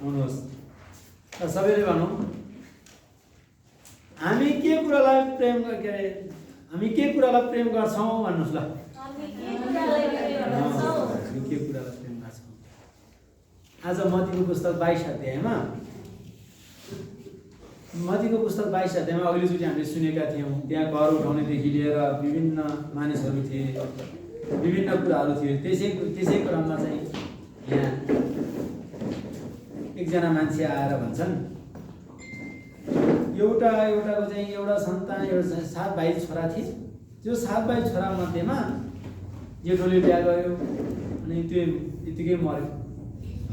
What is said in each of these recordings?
आउनुहोस् र सबैले भनौँ हामी के कुरालाई प्रेम के अरे हामी के कुरालाई प्रेम गर्छौँ भन्नुहोस् ल। हामी के कुरालाई प्रेम गर्छौँ। आज मत्तीको पुस्तक 22 अध्यायमा अघिल्लोचोटि हामीले सुनेका थियौँ। त्यहाँ घर उठाउनेदेखि लिएर विभिन्न मानिसहरू थिए, विभिन्न कुराहरू थियो। त्यसै क्रममा चाहिँ यहाँ एकजना मान्छे आएर भन्छन् एउटाको चाहिँ एउटा सन्तान, एउटा 7 भाइ छोरा थिए। त्यो 7 भाइ छोरा मध्येमा जेठोले बिहा गर्यो अनि त्यो त्यतिकै मर्यो,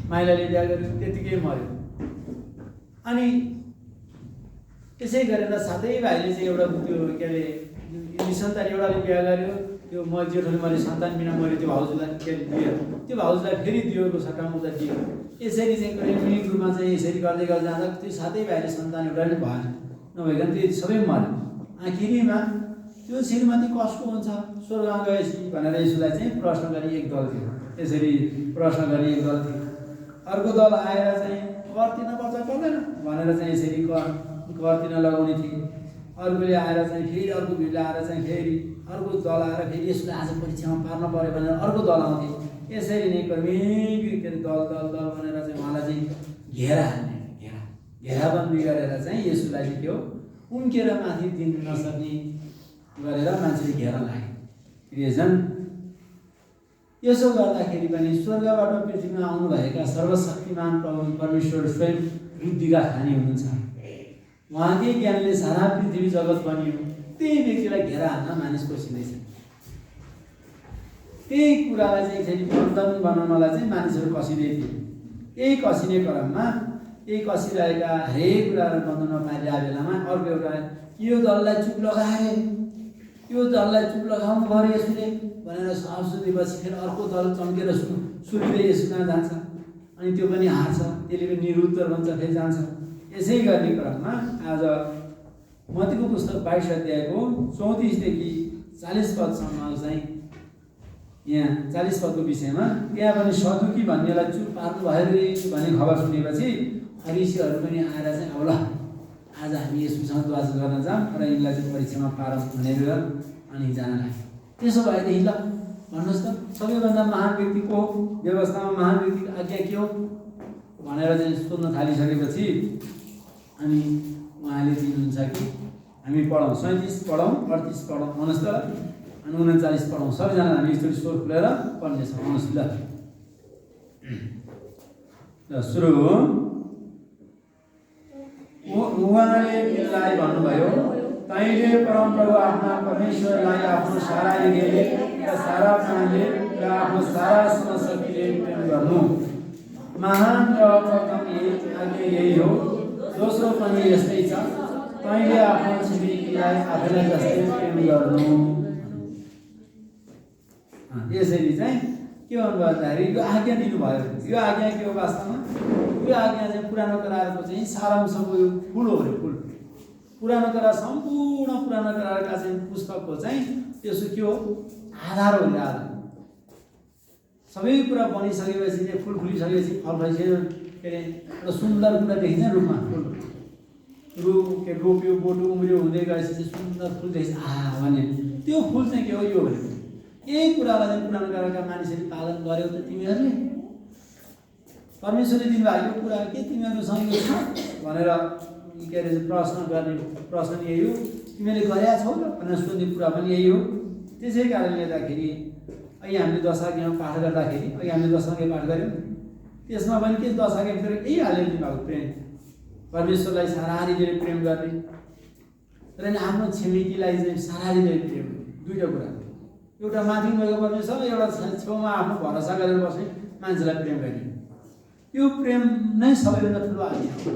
माइलाले बिहा गर्यो त्यतिकै मर्यो। अनि त्यसै गरेर 7 भाइले चाहिँ एउटा त्यो के अरे निसन्तान एउटाले बिहा गर्यो, त्यो जेठोले मैले सन्तान बिना मऱ्यो, त्यो भाउजूलाई के अरे दियो, त्यो भाउजूलाई फेरि दियोको सट्टामा उता दियो। यसरी चाहिँ क्रमिक रूपमा चाहिँ यसरी गर्दै जाँदा त्यो 7 भाइले सन्तान एउटाले भएन, नभइकन त्यो सबै मर्यो। आखिरीमा त्यो श्रीमती कसको हुन्छ स्वर्गमा गएपछि भनेर यसोलाई चाहिँ प्रश्न गर्ने एक दल थियो। यसरी प्रश्न गर्ने एक दल थियो। अर्को दल आएर चाहिँ कर तिर्न पर्छ पर्दैन भनेर चाहिँ यसरी कर तिर्न लगाउने थिए। अर्कोले आएर चाहिँ फेरि अर्को भिडले आएर चाहिँ फेरि अर्को दल आएर फेरि यसलाई आज परीक्षामा पार्न पऱ्यो भनेर अर्को दल आउँथे। यसरी नै क्रमिक के अरे दल भनेर चाहिँ उहाँलाई चाहिँ घेराबन्दी गरेर चाहिँ यसोलाई चाहिँ के हो उम्केर माथि दिन नसक्ने गरेर मान्छेले घेरा लागे। प्रियजन, यसो गर्दाखेरि पनि स्वर्गबाट पृथ्वीमा आउनुभएका सर्वशक्तिमान प्रभु परमेश्वर स्वयं बुद्धिका खानी हुनुहुन्छ। उहाँकै ज्ञानले सारा पृथ्वी जगत बनियो। त्यही व्यक्तिलाई घेरा हान्न मानिस कोसिँदैछ। त्यही कुरालाई चाहिँ एकचोटि बन्धन बनाउनलाई चाहिँ मानिसहरू कसिँदै थिए। यही कसिने क्रममा यही कसिरहेका हरेक कुराहरू बन्धनमा पारिरहेको बेलामा अर्को एउटा यो दललाई चुप लगाए, यो दललाई चुप लगाउनु पऱ्यो यसले भनेर साउसुदिएपछि फेरि अर्को दल चम्केर सुत्दै यसमा जान्छ अनि त्यो पनि हार्छ, त्यसले पनि निरुत्तर भन्छ, फेरि जान्छ। यसै गर्ने क्रममा आज मत्तीको पुस्तक 22 अध्यायको 34 देखि 40 पदसम्म चाहिँ यहाँ 40 पदको विषयमा त्यहाँ पनि सदुकी भन्नेलाई चुप पार्नु भयो रे भन्ने खबर सुनेपछि फरिसीहरू पनि आएर चाहिँ अब ल आज हामी यसोसँग वाच गर्न जाऊँ र यिनलाई चाहिँ परीक्षामा पारौँ भनेर अनि जान लाग्यो। त्यसो भएदेखि ल भन्नुहोस् त सबैभन्दा महान व्यक्ति को, व्यवस्थामा महान व्यक्तिको आज्ञा के हो भनेर चाहिँ सोध्न थालिसकेपछि अनि उहाँले दिनुहुन्छ कि हामी पढौँ 37 पढौँ 38 पढौँ भन्नुहोस् त अनि 39 पढौँ। सबैजना हामी एकचोटि स्वर खुलेर पढ्नेछौँ। भन्नुहोस् ल सुरु। उहाँले तिनलाई भन्नुभयो, तैँले परमप्रभु आफ्ना परमेश्वरलाई आफ्नो सारा हृदयले र सारा प्राणले र आफ्नो सारा शक्तिले प्रेम गर्नु महान र प्रथम आज्ञा यही हो। दोस्रो पनि यस्तै छ, तैँले आफ्नो छिमेकीलाई आफैलाई जस्तै प्रेम गर्नु। यसरी चाहिँ के भन्नु भन्दाखेरि यो आज्ञा दिनुभयो। यो आज्ञा के हो वास्तवमा? यो आज्ञा चाहिँ पुरानो करारको चाहिँ सारांशको यो फुल हो अरे फुल। पुरानो करार सम्पूर्ण पुरानो करारका चाहिँ पुस्तकको चाहिँ त्यसो के हो आधार हो। आधार सबै कुरा बनिसकेपछि चाहिँ फुल फुलिसकेपछि फल फलिसक्यो के अरे एउटा सुन्दर कुरा देखिन्छ रुखमा। फुल रुख के रोप्यो बोटो उम्रियो हुँदै गएपछि सुन्दर फुल देखिन्छ भने त्यो फुल चाहिँ के हो यो भने यही कुरालाई चाहिँ पुरानो करारका मानिसहरूले पालन गर्यो त तिमीहरूले परमेश्वरले दिनुभएको यो कुरा के तिमीहरूसँग यो छ भनेर के अरे प्रश्न यही हो। तिमीले गरेका छौ र भनेर सोध्ने कुरा पनि यही हो। त्यसै कारणले गर्दाखेरि अहिले हामीले दशाज्ञामा पाठ गर्दाखेरि अहिले हामीले दशाज्ञा पाठ गऱ्यौँ त्यसमा पनि के दशाज्ञाभित्र यही हालेर दिनुभएको प्रेम, परमेश्वरलाई सारा हृदयले प्रेम गर्ने र आफ्नो छिमेकीलाई चाहिँ सारा हृदयले प्रेम। दुईवटा कुरा, एउटा माथि भएको परमेश्वर, एउटा छेउमा आफ्नो भरोसा गरेर बस्ने मान्छेलाई प्रेम गर्ने। यो प्रेम नै सबैभन्दा ठुलो आज्ञा हो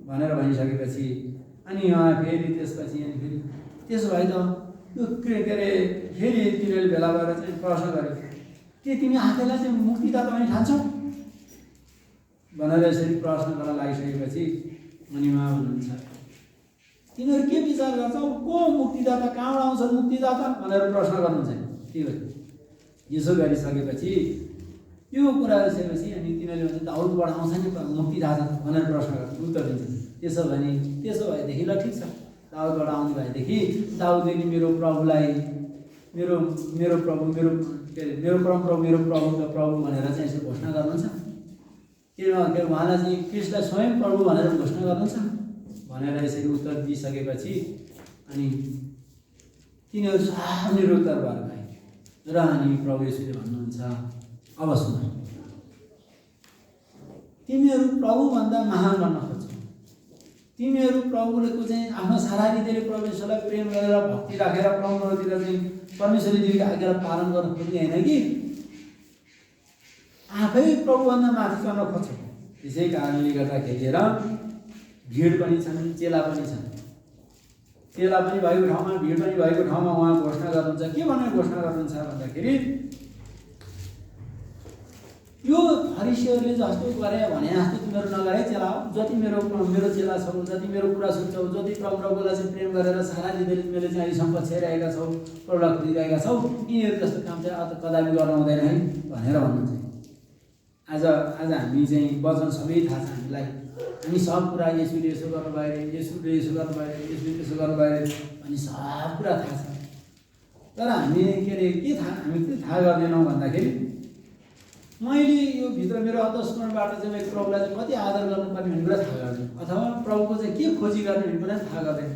भनेर भनिसकेपछि अनि उहाँ फेरि त्यसपछि अनि फेरि त्यसो भए त यो के अरे फेरि तिनीहरूले भेला भएर चाहिँ प्रश्न गर्यो, के तिमी आफैलाई चाहिँ मुक्तिदाता पनि ठान्छौ भनेर यसरी प्रश्न गर्न लागिसकेपछि अनि उहाँ भन्नुहुन्छ तिनीहरू के विचार गर्छौ, को मुक्तिदाता, कहाँबाट आउँछ मुक्तिदाता भनेर प्रश्न गर्नुहुन्छ। के हो यसो गरिसकेपछि यो कुरा सोधेपछि अनि तिनीहरूले भन्छ दाउदबाट आउँछ नि मुक्ति थाहा छ भनेर प्रश्न गर्छ, उत्तर दिन्छ। त्यसो भएदेखि ल ठिक छ, दाउदबाट आउने भएदेखि दाउदले नि मेरो प्रभुलाई मेरो मेरो प्रभु मेरो के अरे मेरो परमप्रभु मेरो प्रभुको प्रभु भनेर चाहिँ यसो घोषणा गर्नुहुन्छ, के उहाँलाई चाहिँ क्रिस्टलाई स्वयं प्रभु भनेर घोषणा गर्नुहुन्छ भनेर यसरी उत्तर दिइसकेपछि अनि तिनीहरू साफ निरुत्तर भएर गए। र अनि प्रभु येशूले भन्नुहुन्छ, अब सुन, तिमीहरू प्रभुभन्दा महान बन्न खोज्छौ, तिमीहरू प्रभुको चाहिँ आफ्नो सारा हृदयले परमेश्वरलाई प्रेम गरेर भक्ति राखेर प्रभुतिर चाहिँ परमेश्वरले दिएको आज्ञालाई पालन गर्न खोज्ने होइन कि आफै प्रभुभन्दा माथि गर्न खोज्छौ। त्यसै कारणले गर्दाखेरि भिड पनि छन्, चेला पनि छन्। चेला पनि भएको ठाउँमा, भिड पनि भएको ठाउँमा उहाँ घोषणा गर्नुहुन्छ। के भनेर घोषणा गर्नुहुन्छ भन्दाखेरि यो फरिसीहरूले जस्तो गरे भने जस्तो तिमीहरू नगरे चेला हो। जति मेरो चेला छौ, जति मेरो कुरा सुन्छौ, जति प्रभुलाई चाहिँ प्रेम गरेर सारा हृदयले तिमीले चाहिँ अहिलेसम्म पछ्याइरहेका छौ, प्रभुलाई खोजिरहेका छौ, यिनीहरू जस्तो काम चाहिँ कदापि गर्न हुँदैन है भनेर भन्नुहुन्छ। आज हामी चाहिँ वचन सबै थाहा छ हामीलाई, हामी सब कुरा येशूले यसो गर्नुभयो अरे, येशूले यसो गर्नुभयो अरे, येशूले त्यसो गर्नुभयो अरे अनि सब कुरा थाहा छ। तर हामी के अरे हामी के थाहा गर्दैनौँ भन्दाखेरि मैले यो भित्र मेरो अन्तस्मरणबाट चाहिँ मेरो प्रभुलाई चाहिँ कति आदर गर्नुपर्ने भन्ने कुरा थाहा गर्दैन, अथवा प्रभुको चाहिँ के खोजी गर्ने भन्ने कुरा थाहा गर्दैन।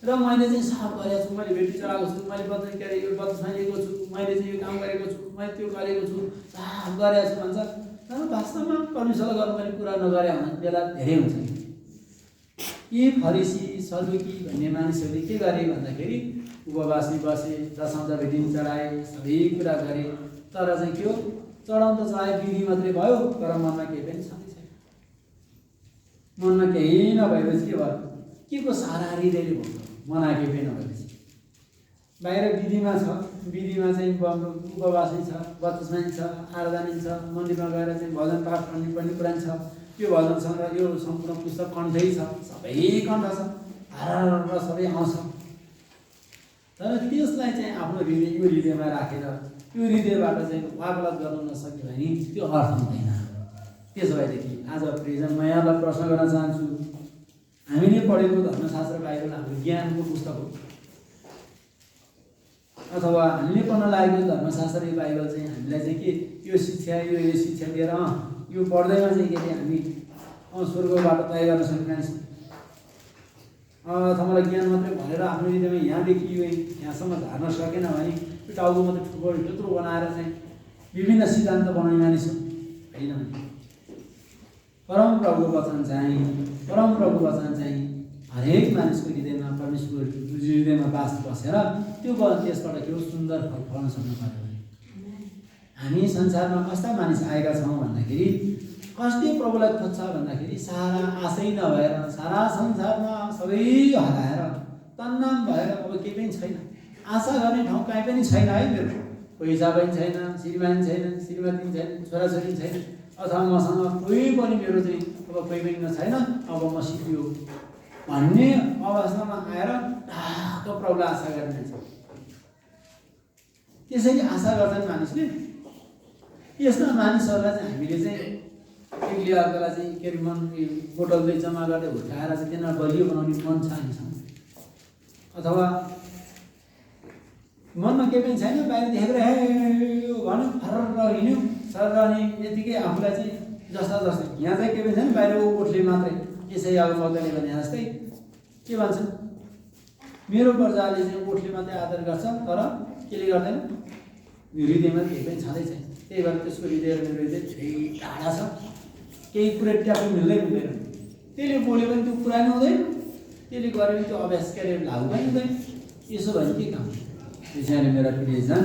र मैले चाहिँ साफ गरेको छु, मैले भेटी चलाएको छु, मैले के अरे यो बत्तिसमा लिएको छु, मैले चाहिँ यो काम गरेको छु, मैले त्यो गरेको छु, साफ गरेको छु भन्छ। तर वास्तवमा परमेश्वरलाई गर्नुपर्ने कुरा नगरे हुने बेला धेरै हुन्छ। यी फरिसी सदुकी भन्ने मानिसहरूले के गरे भन्दाखेरि उपवासी बसे, दशौँ भेटिन चढाए, सबै कुरा गरे, तर चाहिँ के हो, चढाउन त चढाए, विधि मात्रै भयो, तर मनमा केही पनि छँदै छैन। मनमा केही नभएपछि के भयो, के को सारा हृदयले भयो, मना केही पनि नभएपछि। बाहिर विधिमा छ, विधिमा चाहिँ उपवासै छ, बत्तिसमा छ, आराधना छ, मन्दिरमा गएर चाहिँ भजन पाठ गर्ने कुरा छ, यो भजनसँग यो सम्पूर्ण पुस्तक कण्ठै छ, सबै कण्ठ छ, र सबै आउँछ। तर त्यसलाई चाहिँ आफ्नो हृदयमा राखेर यो हृदयबाट चाहिँ वागलात गर्न नसक्यो भने त्यो अर्थ हुँदैन। त्यसो भएदेखि आज प्रियजन म यहाँलाई प्रश्न गर्न चाहन्छु, हामीले पढेको धर्मशास्त्र बाइबल हाम्रो ज्ञानको पुस्तक हो, अथवा हामीले पढ्न लागेको धर्मशास्त्र बाइबल चाहिँ हामीलाई चाहिँ के यो शिक्षा यो शिक्षा दिएर यो पढ्दैमा चाहिँ के अरे हामी स्वर्गबाट तय गर्न सक्ने मान्छे, अथवा मलाई ज्ञान मात्रै भनेर आफ्नो हृदयमा यहाँदेखि यो यहाँसम्म धार्न सकेन भने त्यो टाउको मात्रै ठुलो त्यत्रो बनाएर चाहिँ विभिन्न सिद्धान्त बनाउने मानिस होइन। परमप्रभुको वचन चाहिँ हरेक मानिसको हृदयमा, परमेश्वरको हृदयमा बास बसेर त्यो त्यसबाट के हो सुन्दर फल फल्न सक्नु पर्यो। हामी संसारमा कस्ता मानिस आएका छौँ भन्दाखेरि कसले प्रभुलाई खोज्छ भन्दाखेरि सारा आशै नभएर, सारा संसारमा सबै हराएर तन्नाम भएर अब केही पनि छैन, आशा गर्ने ठाउँ कहीँ पनि छैन है। मेरो पैसा पनि छैन, श्रीमान छैन, श्रीमती छैन, छोराछोरी छैन, अथवा मसँग कोही पनि मेरो चाहिँ अब कोही पनि छैन, अब म सिक्यो भन्ने अवस्थामा आएर ढाक प्रभुलाई आशा गर्ने मान्छे। त्यसैले आशा गर्छन् मानिसले। यस्ता मानिसहरूलाई चाहिँ हामीले चाहिँ एकले अर्कालाई चाहिँ के अरे मन बोटलले जम्मा गर्दै हुर्काएर चाहिँ त्यसलाई बलियो बनाउने मन छ हामीसँग, अथवा मनमा केही पनि छैन, बाहिर देखेर हे यो भन्यो फर्र हिँड्यो सर अनि यतिकै आफूलाई चाहिँ जस्ता जस्तै, यहाँ चाहिँ केही पनि छैन, बाहिर ओठले मात्रै यसै अब मजाले भने जस्तै के भन्छ, मेरो प्रजाले चाहिँ ओठले मात्रै आदर गर्छ तर केले गर्दैन, हृदयमा केही पनि छँदै छैन। त्यही भएर त्यसको हृदय र मेरो हृदय धेरै टाढा छ, केही कुरा ट्याप्नु मिल्दैन। त्यसले बोल्यो भने त्यो पुरा हुँदैन, त्यसले गऱ्यो भने त्यो अभ्यास के अरे लागु पनि हुँदैन। यसो भने के काम? त्यसैले मेरा प्रियजन,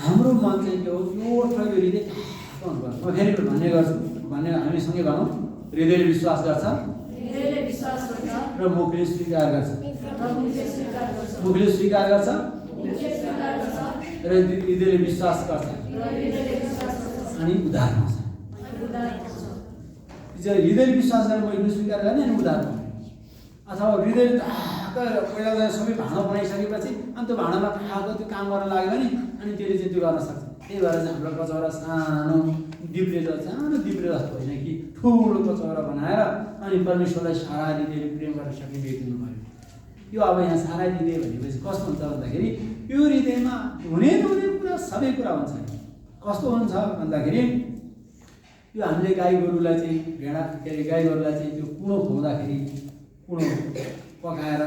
हाम्रो मन चाहिँ के हो, यो ओठ र यो हृदय ठाक हुनुपर्छ। म फेरि भन्ने गर्छु, हामीसँगै भनौँ, हृदयले विश्वास गर्छ र मुखले स्वीकार गर्छ, मुखले स्वीकार गर्छ र हृदयले विश्वास गर्छ अनि उद्धार पाउँछ। हृदयले विश्वास गरेर मुखले स्वीकार गर्ने अनि उद्धार पाउने, अथवा हृदयले पहिला त सबै भाँडा बनाइसकेपछि अनि त्यो भाँडामा ठाको त्यो काम गर्न लाग्यो भने अनि त्यसले चाहिँ त्यो गर्न सक्छ। त्यही भएर चाहिँ हाम्रो कचौरा सानो दिब्रे जस्तो होइन कि ठुलो कचौरा बनाएर अनि परमेश्वरलाई सारा हृदयले प्रेम गर्न सक्ने व्यक्ति हुनु पऱ्यो। यो अब यहाँ सारा हृदय भनेपछि कस्तो हुन्छ भन्दाखेरि यो हृदयमा हुने नहुने कुरा सबै कुरा हुन्छ। कस्तो हुन्छ भन्दाखेरि यो हामीले गाई गोरुलाई चाहिँ भेडा के अरे गाई गोरुलाई चाहिँ त्यो कुँडो खुवाउँदाखेरि कुँडो पकाएर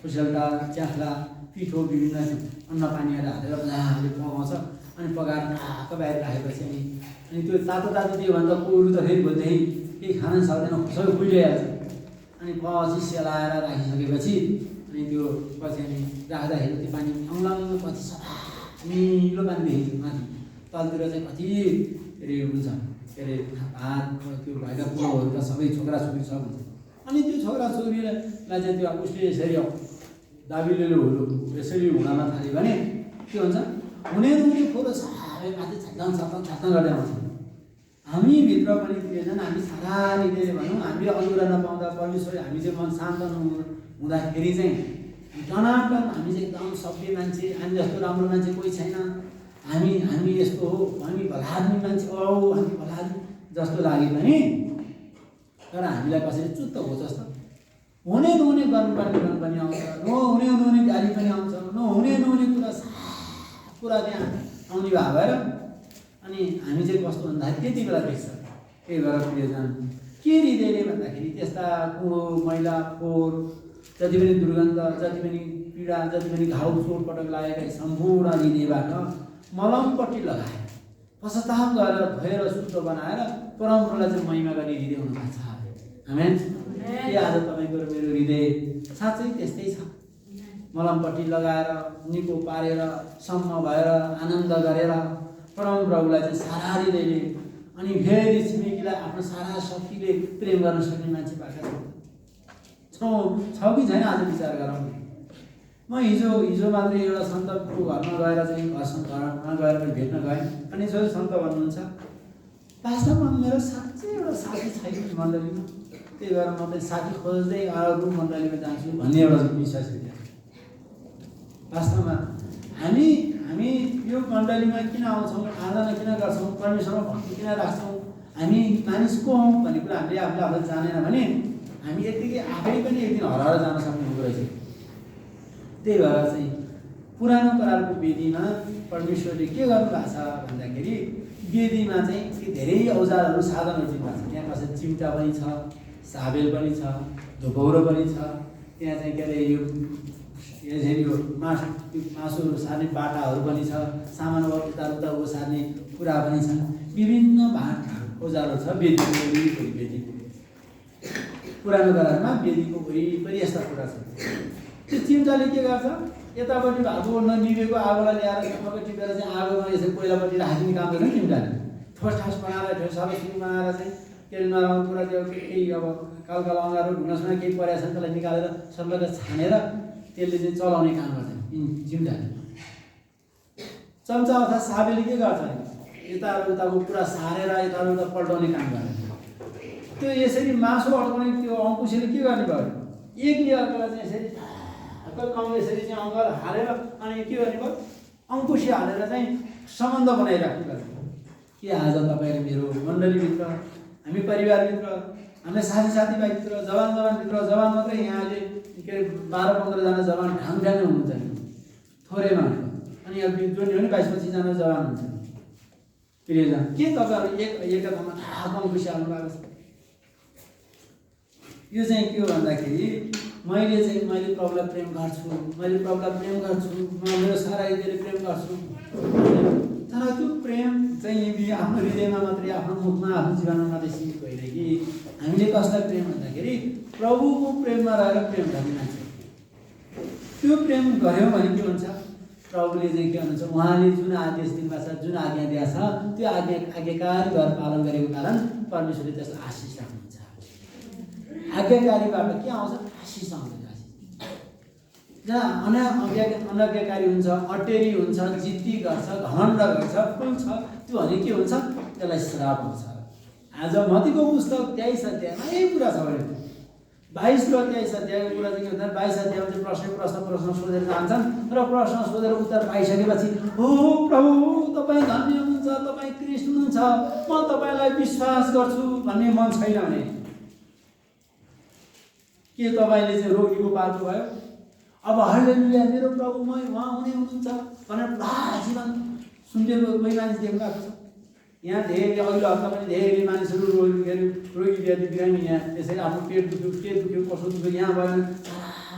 खुसेल्टा च्याख्ला पिठो विभिन्न अन्न पानीहरू हालेर मजाले पकाउँछ अनि पकाएर ढाक्क बाहिर राखेपछि अनि त्यो तातो दियो भने त कोरु त फेरि भोलिदेखि केही खान सक्दैन, सबै फुलिहाल्छ। अनि पछि सेलाएर राखिसकेपछि अनि त्यो पछि अनि राख्दाखेरि त्यो पानी अङ्लाङ्ग पछि सफा निलो पानी देखिन्छ। माथि तलतिर चाहिँ कति के अरे हुन्छ के अरे भात त्यो भएका कुरोहरू त सबै छोरा छोरी सब हुन्छ। अनि त्यो छोरा छोरीलाई चाहिँ त्यो उसले यसरी दाबीले यसरी हुनमा थाल्यो भने के हुन्छ, हुने नहुने कुरो सबै माथि छात्न गर्दै आउँछ। हामीभित्र पनि प्रियजन हामी सारा हृदयले भनौँ हामीले अनुग्रह नपाउँदा परमेश्वर हामी चाहिँ मन शान्त हुँदाखेरि चाहिँ टनाटन हामी चाहिँ एकदम सभ्य मान्छे, हामी जस्तो राम्रो मान्छे कोही छैन, हामी यस्तो हो, हामी भलादमी मान्छे हामी भलादमी जस्तो लाग्यो पनि तर हामीलाई कसरी चुत्त हो जस्तो हुने नहुने गर्नुपर्ने पनि आउँछ, नहुने नहुने गाली पनि आउँछ, नहुने नहुने कुरा त्यहाँ आउने भएर अनि हामी चाहिँ कस्तो भन्दाखेरि त्यति बेला देख्छ। त्यही भएर प्रियजन के हृदयले भन्दाखेरि त्यस्ता कुँडो मैला फोहोर जति पनि दुर्गन्ध जति पनि पीडा जति पनि घाउ चोटपटक लागेका सम्पूर्ण हृदयबाट मलमपट्टि लगाएर पश्चाताप गरेर धोएर शुद्ध बनाएर परमप्रभुलाई चाहिँ महिमा गर्ने हृदय हुनुपर्छ। आमेन। के आज तपाईँको मेरो हृदय साँच्चै त्यस्तै छ? मलमपट्टि लगाएर निको पारेर सम्म भएर आनन्द गरेर परमप्रभुलाई चाहिँ सारा हृदयले अनि फेरि छिमेकीलाई आफ्नो सारा शक्तिले प्रेम गर्न सक्ने मान्छे पाएका छ कि छैन? आज विचार गरौँ। म हिजो मात्रै एउटा सन्तको घरमा गएर चाहिँ घरमा गएर पनि भेट्न गएँ। अनि जो सन्त भन्नुहुन्छ वास्तवमा मेरो साँच्चै एउटा साथी छैन मण्डलीमा, त्यही भएर म पनि साथी खोज्दै अरू मण्डलीमा जान्छु भन्ने एउटा विश्वास थियो। वास्तवमा हामी यो मण्डलीमा किन आउँछौँ, आराधना किन गर्छौँ, परमेश्वरमा भक्ति किन राख्छौँ, हामी मानिस को हौँ भन्ने कुरा हामीले आफूलाई जानेन भने हामी यतिकै आफै पनि एक दिन हराएर जान सक्ने हुँदो रहेछ। त्यही भएर चाहिँ पुरानो करारको वेदीमा परमेश्वरले के गर्नुभएको छ भन्दाखेरि वेदीमा चाहिँ धेरै औजारहरू साधनहरू दिनुभएको छ। त्यहाँ कसै चिम्टा पनि छ, साबेल पनि छ, धुपौरो पनि छ, त्यहाँ चाहिँ के अरे यो मासुहरू सार्ने बाटाहरू पनि छ, सामान यताउता सार्ने कुरा पनि छन्, विभिन्न औजारहरू छ वेदीको। पुरानो करारमा वेदीको वरिपरि यस्ता कुरा छ। त्यो चिम्टाले के गर्छ, यतापट्टि भएको ननिभेको आगोलाई ल्याएर सबै टिपेर चाहिँ आगोमा यसरी कोइलापट्टि राखिदिने काम गर्छ। चिम्टाले ठोस बनाएर सर्वसिङ बनाएर चाहिँ के अरे नराम्रो कुरा त्यो केही अब कालकाल अँगारो ढुङ्गासँग केही परेको छ त्यसलाई निकालेर सबैलाई छानेर त्यसले चाहिँ चलाउने काम गर्छ चिम्टाले। चम्चा अर्थात् साबेले के गर्छ, यताउताको कुरा सारेर यताउता पल्टाउने काम गर्छ। त्यो यसरी मासु अड्काउने त्यो अङ्कुशले के गर्ने भयो, एकले अर्कालाई चाहिँ यसरी यसरी चाहिँ अङ्गाल हालेर अनि के गर्ने भयो, अङ्कुशी हालेर चाहिँ सम्बन्ध बनाइराख्नु पर्छ। के आज तपाईँले मेरो मण्डलीभित्र, हामी परिवारभित्र, हामी साथीभाइभित्र, जवान मात्रै यहाँले के अरे 12-15 जना जवान ढाङढाङ हुनुहुन्छ नि, थोरै मान्छे अनि अब जो नि 22-25 जना जवान हुन्छ प्रियजन। के तपाईँहरू एक ठाउँमा ठाक अङ्कुशी हाल्नु भएको छ? यो चाहिँ के हो भन्दाखेरि मैले प्रभुलाई प्रेम गर्छु, म मेरो सारा हृदयले प्रेम गर्छु। तर त्यो प्रेम चाहिँ आफ्नो हृदयमा मात्रै, आफ्नो मुखमा, आफ्नो जीवनमा मात्रै सीमित होइन कि हामीले कसलाई प्रेम भन्दाखेरि प्रभुको प्रेममा रहेर प्रेम गर्ने मान्छे। त्यो प्रेम गऱ्यौँ भने के हुन्छ, प्रभुले चाहिँ के भन्नुहुन्छ, उहाँले जुन आदेश दिनुभएको छ, जुन आज्ञा दिएको छ, त्यो आज्ञाकारी भएर पालन गरेको कारण परमेश्वरले त्यसलाई आशिष राख्नुहुन्छ। आज्ञाकारीबाट के आउँछ, आशिष आउँछ। जहाँ अनाज्ञाकारी हुन्छ, अटेरी हुन्छ, जिद्दी गर्छ, घमण्ड गर्छ, फुल्छ, त्यो भने के हुन्छ, त्यसलाई श्राप हुन्छ। आज मत्तीको पुस्तक 23 अध्यायमा यही कुरा छ भने 22 र 23 अध्यायको कुरा चाहिँ के हुन्छ, 22 अध्यायमा चाहिँ प्रश्न सोधेर जान्छन् र प्रश्न सोधेर उत्तर पाइसकेपछि हो प्रभु तपाईँ धन्य हुनुहुन्छ, तपाईँ कृष्ण हुनुहुन्छ, म तपाईँलाई विश्वास गर्छु भन्ने मन छैन भने के तपाईँले चाहिँ रोगीको पाल्नुभयो? अब हालेलुया मेरो प्रभुमय उहाँ हुनुहुन्छ भनेर पुरा जीवन सुन्जेको कोही मानिस देख्नु भएको छ? यहाँ धेरै अघिल्लो हप्ता पनि धेरै मानिसहरू रोगी व्याधि बिरामी यहाँ त्यसरी आफ्नो पेट दुख्यो, के दुख्यो, कसो दुख्यो, यहाँ भएन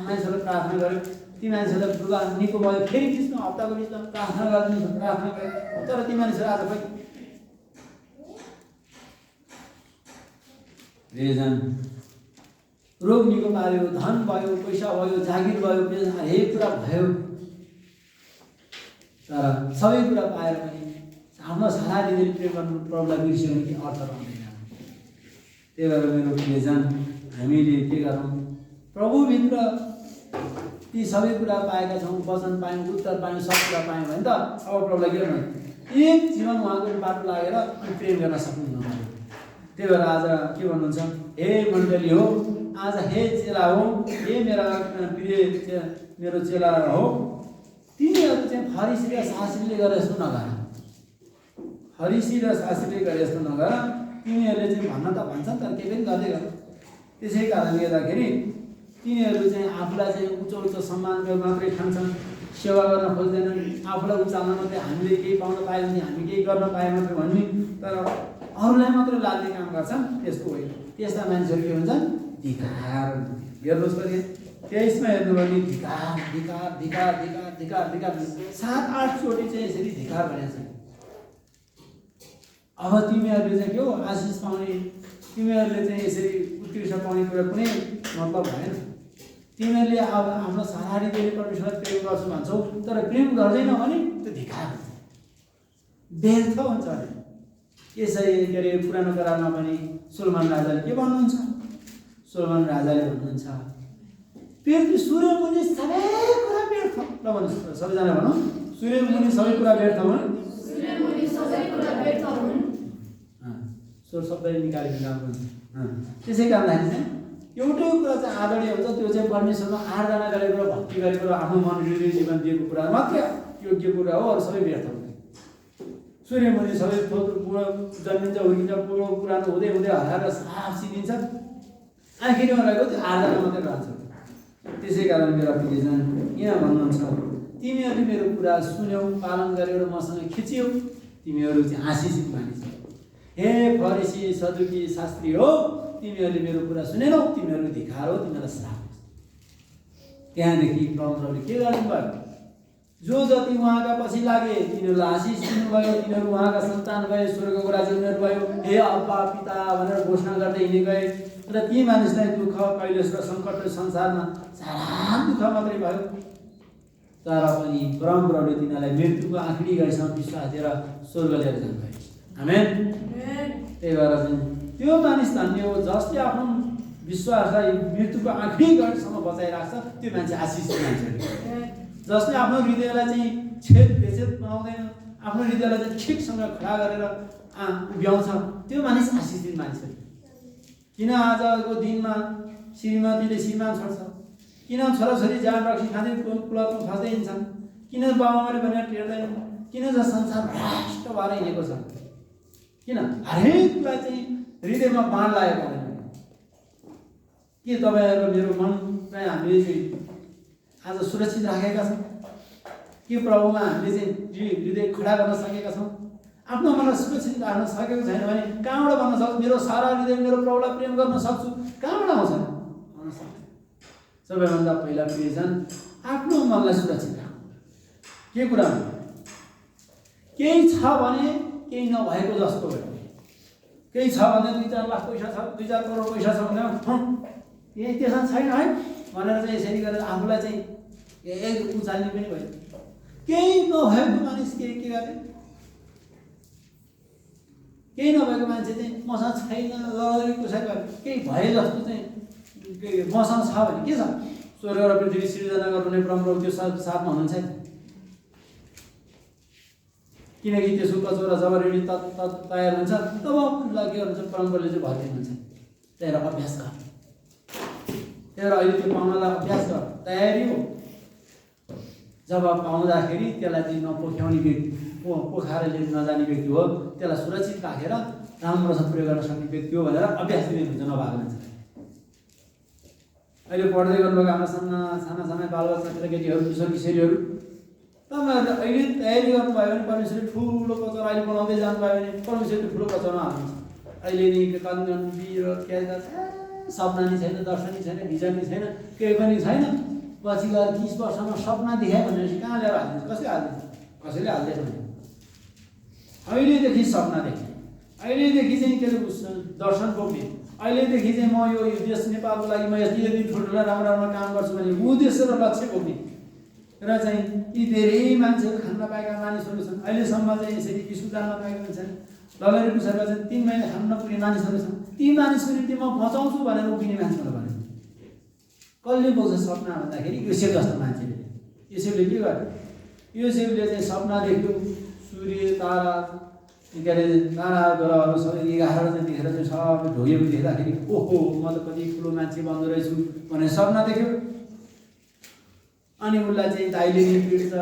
मानिसहरूले प्रार्थना गर्यो। ती मानिसहरूलाई दुःख निको भयो, फेरि बिचमा हप्ताको बिचमा प्रार्थना गरिदिनु प्रार्थना गर्यो। तर ती मानिसहरू आज खै रोग निको पार्यो, धन भयो, पैसा भयो, जागिर भयो, हरेक कुरा भयो, तर सबै कुरा पाएर पनि आफ्नो सारा दिदीले प्रेम गर्नु प्रभुलाई बिर्स्यो भने के अर्थ रहँदैन। त्यही भएर मेरो प्रियजन हामीले के गरौँ? प्रभुभित्र ती सबै कुरा पाएका छौँ, वचन पायौँ, उत्तर पायौँ, सब कुरा पायौँ भने त अब प्रभुलाई के गर्नु? एक जीवन उहाँको बाटो लागेर अनि प्रेम गर्न सक्नुहुन्न। त्यही भएर आज के भन्नुहुन्छ? हे मण्डली हो, आज हे चेला हो, हे मेरा प्रिय मेरो चेला हो, तिनीहरू चाहिँ फरिसी र शास्त्रीले गरे जस्तो नगर। फरिसी र शास्त्रीले गरे जस्तो नगर। तिनीहरूले चाहिँ भन्न त भन्छन् तर केही पनि गर्दै गर। त्यसै कारणले गर्दाखेरि तिनीहरू चाहिँ आफूलाई चाहिँ उच्च सम्मान मात्रै ठान्छन्, सेवा गर्न खोज्दैनन्। आफूलाई उचाल्न मात्रै हामीले केही पाउन पायो भने हामी केही गर्न पाए मात्रै भन्ने, तर अरूलाई मात्रै लाग्ने काम गर्छन्। त्यस्तो होइन। त्यस्ता मानिसहरू के हुन्छन्? धिकार। हेर्नुहोस् त 23मा हेर्नुभयो भने धिकार धिकार धिकार धिकार धिकार धिकार 7-8 चोटि चाहिँ यसरी धिकार भनेको छ। अब तिमीहरूले चाहिँ के हो? आशिष पाउने, तिमीहरूले चाहिँ यसरी उत्कृष्ट पाउने कुरा कुनै मतलब भएन। तिमीहरूले अब आफ्नो सारा हृदयले परमेश्वरलाई प्रेम गर्छु भन्छौ, तर प्रेम गर्दैनौ भने त्यो धिकार हुन्छ, व्यर्थ हुन्छ। यसै के अरे पुरानो करारमा पनि सोलोमन राजाले के भन्नुहुन्छ? सोलोमन राजाले भन्नुहुन्छ पृथ्वी सूर्यमुनि सबै कुरा व्यर्थ। ल भन्नुहोस् सबैजना भनौँ, सूर्यमुनि सबै कुरा व्यर्थ हुन्। स्वर सबै निकालिदिनु हुन्छ। त्यसै कारणखेरि चाहिँ एउटै कुरा चाहिँ आदरणीय हुन्छ, त्यो चाहिँ परमेश्वरमा आराधना गरेको र भक्ति गरेको र आफ्नो मन हृदय जीवन दिएको कुरा मात्रै योग्य कुरा हो। अरू सबै व्यर्थ हुन्छ। सूर्यमुनि सबै बुढो जन्मिन्छ, हुर्किन्छ, बुढो पुरानो हुँदै हुँदै हराएर साफ सिद्धिन्छ, आखिरमा रहेको त्यो आराधना मात्रै रहन्छ। त्यसै कारण मेरो प्रियजन यहाँ भन्नुहुन्छ तिमीहरूले मेरो कुरा सुन्यौ, पालन गर्यौ र मसँग खिच्यौ, तिमीहरू चाहिँ आशिषित मानिस। हे फरिसी सदुकी शास्त्री हो, तिमीहरूले मेरो कुरा सुनेनौ, तिमीहरू धिक्कार हो, तिमीहरूलाई श्राप। त्यहाँदेखि प्रभुले के गर्नुभयो? जो जति उहाँका पछि लागे तिनीहरूलाई आशिष दिनुभयो, तिनीहरू उहाँका सन्तान भए, स्वर्गको राज्य उनीहरू भयो, हे अब्बा पिता भनेर घोषणा गर्दै हिँडे गए। र ती मानिसलाई दुःख, कहिलेस र सङ्कट संसारमा सारा दुःख मात्रै भयो, तर पनि परमप्रभुले तिनीहरूलाई मृत्युको आँखिडी गएसम्म विश्वास दिएर स्वर्ग लिएर जानुभयो। आमेन। त्यही भएर चाहिँ त्यो मानिस धन्य हो जसले आफ्नो विश्वासलाई मृत्युको आँखिडी गएसम्म बचाइराख्छ। त्यो मान्छे आशिषित मान्छे। जसले आफ्नो हृदयलाई चाहिँ छेद बेचेद बनाउँदैन, आफ्नो हृदयलाई चाहिँ ठिकसँग खडा गरेर उभ्याउँछ, त्यो मानिस आशिषित मान्छे। किन आजको दिनमा श्रीमतीले श्रीमान छोड्छ? किन छोराछोरी जान रक्सी खाँदै कुलतमा फस्दै हिँड्छन्? किन बाबामाले भनेर टेर्दैन? किन जो संसार भ्रष्ट भएर हिँडेको छ? किन हरेक कुरा चाहिँ हृदयमा बाण लागेको हुँदैन? के तपाईँहरू मेरो मनलाई हामीले चाहिँ आज सुरक्षित राखेका छौँ? के प्रभुमा हामीले चाहिँ हृदय खडा गर्न सकेका छौँ? आफ्नो मनलाई सुरक्षित राख्न सकेको छैन भने कहाँबाट भन्न सक्छु मेरो सारा हृदय मेरो प्रभुलाई प्रेम गर्न सक्छु? कहाँबाट आउँछ? भन्न सक्छ। सबैभन्दा पहिला प्रियजन आफ्नो मनलाई सुरक्षित राख्नु। के कुरामा? केही छ भने केही नभएको जस्तो भयो। केही छ भने 2-4 लाख पैसा छ, 2-4 करोड पैसा छ भने यही त्यसमा छैन है भनेर चाहिँ यसरी गरेर आफूलाई चाहिँ एक उचाल्ने पनि भयो। केही नभएको मानिस के गर्ने? केही नभएको मान्छे चाहिँ मसँग छैन ल कसैको केही भए जस्तो चाहिँ मसँग छ भने के छ? स्वर्ग र पृथ्वी सृजना गर्नुहुने परमप्रभु त्यो साथमा हुनुहुन्छ नि। किनकि त्यसको कचौरा जब रेडी तयार हुन्छ तब उसलाई के गर्नुहुन्छ? परमप्रभुले चाहिँ भरिदिनुहुन्छ। त्यही भएर अभ्यास गर। त्यही भएर अहिले त्यो पाउनलाई अभ्यास गर, तयारी हो। जब पाउँदाखेरि त्यसलाई चाहिँ नपोख्याउने व्यक्ति पोखाएर लिन नजाने व्यक्ति हो, त्यसलाई सुरक्षित राखेर राम्रोसँग प्रयोग गर्न सक्ने व्यक्ति हो भनेर अभ्यास दिने हुन्छ नभएको मान्छे। अहिले पढ्दै गर्नुभएको हाम्रो साना बालबच्चा केटाकेटीहरू किशोर किशोरीहरू, तपाईँहरूले अहिले तयारी गर्नुभयो भने परमेश्वरले ठुलो कचरा अहिले बनाउँदै जानुभयो भने परमेश्वरले ठुलो कचरामा हाल्नुहुन्छ। अहिले नि कन्जन बिर के सपना नि छैन, दर्शन नि छैन, भिजन नि छैन, केही पनि छैन। पछि गएर 30 वर्षमा सपना देखायो भनेपछि कहाँ ल्याएर हालिदिन्छ? कसले हालिदिन्छ? कसैले हाल्दैन। अहिलेदेखि सपना देख्ने, अहिलेदेखि चाहिँ के दर्शन बोक्ने, अहिलेदेखि चाहिँ म यो देश नेपालको लागि म यति ठुल्ठुला राम्रो राम्रो काम गर्छु भने उद्देश्य र लक्ष्य बोक्ने र चाहिँ यी धेरै मान्छेहरू खान नपाएका मानिसहरू छन्। अहिलेसम्म चाहिँ यसरी स्कुल जान नपाएका मान्छन्, ललरी पुछेर चाहिँ 3 महिना खान नपुग्ने मानिसहरू छन्। ती मानिसको निम्ति म बचाउँछु भनेर उभिने मान्छेहरू भने कसले बोक्छ सपना भन्दाखेरि योसेफ जस्तो मान्छेले। योसेफले के गर्यो? योसेफले चाहिँ सपना देख्यो, सूर्य तारा के अरे तारा ग्रहहरू सबै 11 चाहिँ देखेर चाहिँ सबै ढोगेको देख्दाखेरि ओहो म त कति ठुलो मान्छे बन्दो रहेछु भनेर सपना देख्यो। अनि उसलाई चाहिँ दाइले नि पिट्छ,